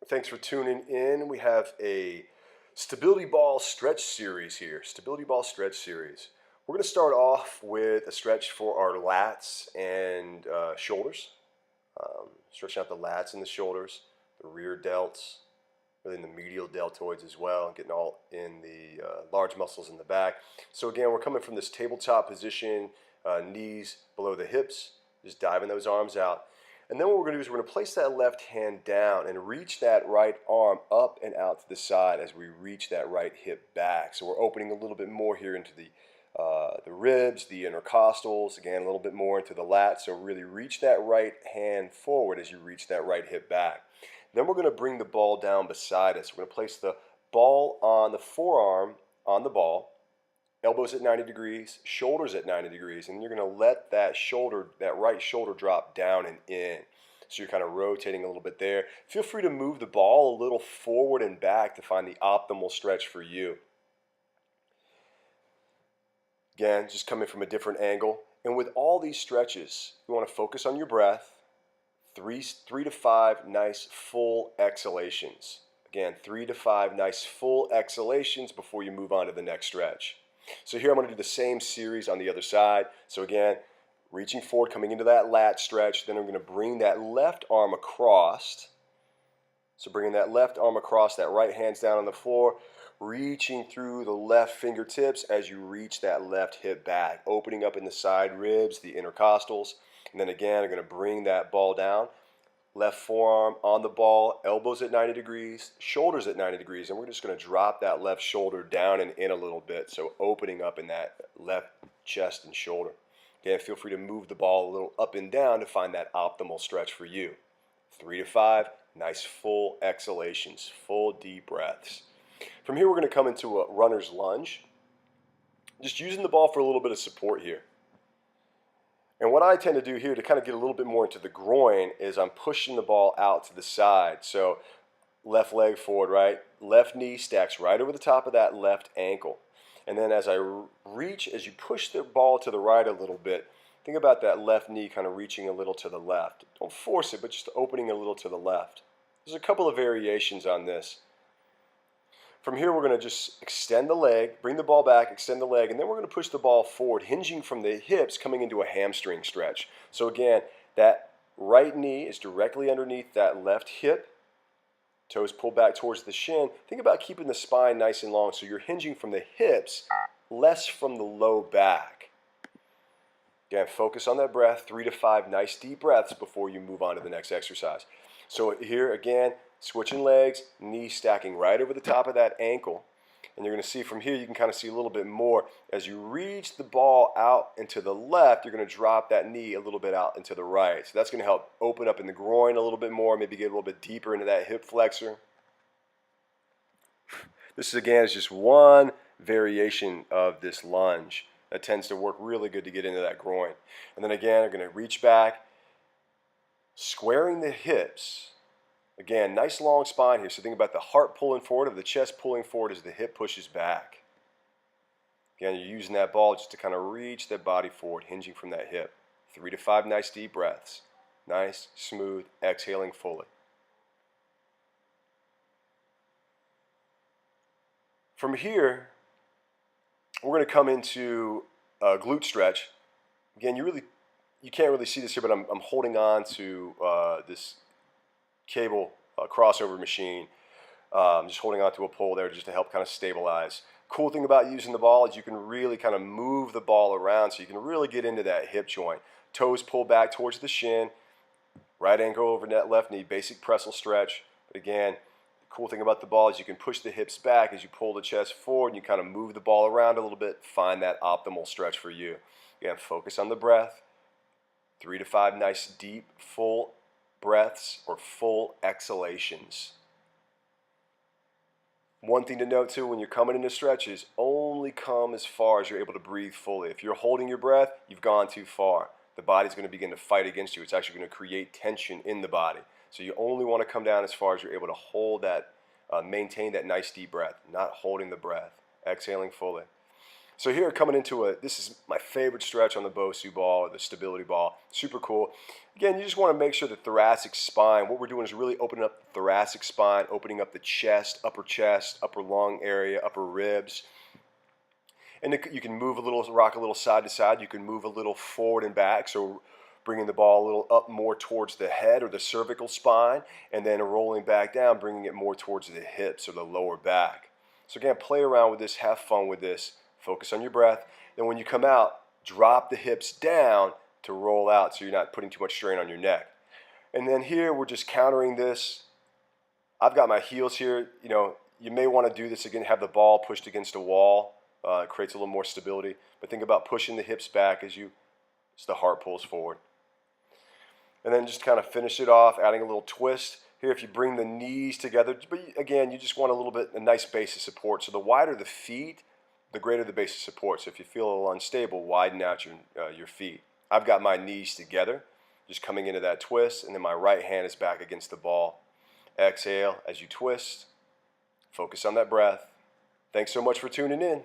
Thanks for tuning in. We have a stability ball stretch series here. Stability ball stretch series. We're going to start off with a stretch for our lats and shoulders. Stretching out the lats and the shoulders, the rear delts, really in the medial deltoids as well, getting all in the large muscles in the back. So again, we're coming from this tabletop position, knees below the hips, just diving those arms out. And then what we're going to do is we're going to place that left hand down and reach that right arm up and out to the side as we reach that right hip back. So we're opening a little bit more here into the ribs, the intercostals, again a little bit more into the lats. So really reach that right hand forward as you reach that right hip back. Then we're going to bring the ball down beside us. We're going to place the ball on the forearm on the ball, elbows at 90 degrees, shoulders at 90 degrees, and you're going to let that right shoulder drop down and in. So you're kind of rotating a little bit there. Feel free to move the ball a little forward and back to find the optimal stretch for you. Again, just coming from a different angle. And with all these stretches, you want to focus on your breath. Three to five nice full exhalations. Again, 3 to 5 nice full exhalations before you move on to the next stretch. So here I'm going to do the same series on the other side. So again, reaching forward, coming into that lat stretch. Then I'm going to bring that left arm across. So bringing that left arm across, that right hand's down on the floor, reaching through the left fingertips as you reach that left hip back, opening up in the side ribs, the intercostals. And then again, I'm going to bring that ball down. Left forearm on the ball, elbows at 90 degrees, shoulders at 90 degrees, and we're just going to drop that left shoulder down and in a little bit, so opening up in that left chest and shoulder. Again, feel free to move the ball a little up and down to find that optimal stretch for you. 3 to 5, nice full exhalations, full deep breaths. From here, we're going to come into a runner's lunge, just using the ball for a little bit of support here. And what I tend to do here to kind of get a little bit more into the groin is I'm pushing the ball out to the side. So left leg forward, right? Left knee stacks right over the top of that left ankle. And then as I reach, as you push the ball to the right a little bit, think about that left knee kind of reaching a little to the left. Don't force it, but just opening a little to the left. There's a couple of variations on this. From here, we're going to just extend the leg, bring the ball back, extend the leg, and then we're going to push the ball forward, hinging from the hips, coming into a hamstring stretch. So again, that right knee is directly underneath that left hip. Toes pull back towards the shin. Think about keeping the spine nice and long so you're hinging from the hips, less from the low back. Again, focus on that breath, 3 to 5 nice deep breaths before you move on to the next exercise. So here again, switching legs, knees stacking right over the top of that ankle. And you're going to see from here, you can kind of see a little bit more. As you reach the ball out into the left, you're going to drop that knee a little bit out into the right. So that's going to help open up in the groin a little bit more, maybe get a little bit deeper into that hip flexor. This, again, is just one variation of this lunge that tends to work really good to get into that groin. And then again, I'm going to reach back, squaring the hips. Again, nice long spine here. So think about the heart pulling forward or the chest pulling forward as the hip pushes back. Again, you're using that ball just to kind of reach that body forward, hinging from that hip. 3 to 5 nice deep breaths. Nice, smooth, exhaling fully. From here, we're going to come into a glute stretch. Again, you can't really see this here, but I'm holding on to this cable crossover machine. Just holding onto a pole there just to help kind of stabilize. Cool thing about using the ball is you can really kind of move the ball around so you can really get into that hip joint. Toes pull back towards the shin, right ankle over that left knee, basic pressile stretch. But again, the cool thing about the ball is you can push the hips back as you pull the chest forward and you kind of move the ball around a little bit, find that optimal stretch for you. Again, focus on the breath. 3 to 5 nice deep full breaths or full exhalations. One thing to note too, when you're coming into stretches, only come as far as you're able to breathe fully. If you're holding your breath, you've gone too far. The body's going to begin to fight against you. It's actually going to create tension in the body. So you only want to come down as far as you're able to hold that, maintain that nice deep breath, not holding the breath, exhaling fully. So here coming into this is my favorite stretch on the Bosu ball or the stability ball. Super cool. Again, you just want to make sure the thoracic spine, what we're doing is really opening up the thoracic spine, opening up the chest, upper lung area, upper ribs. And you can move a little, rock a little side to side. You can move a little forward and back. So bringing the ball a little up more towards the head or the cervical spine, and then rolling back down, bringing it more towards the hips or the lower back. So again, play around with this, have fun with this. Focus on your breath. Then when you come out, drop the hips down to roll out so you're not putting too much strain on your neck. And then here we're just countering this. I've got my heels here. You know, you may want to do this again, have the ball pushed against a wall. It creates a little more stability. But think about pushing the hips back as the heart pulls forward. And then just kind of finish it off, adding a little twist. Here, if you bring the knees together, but again, you just want a nice base of support. So the wider the feet, the greater the base of support. So if you feel a little unstable, widen out your feet. I've got my knees together, just coming into that twist, and then my right hand is back against the ball. Exhale as you twist. Focus on that breath. Thanks so much for tuning in.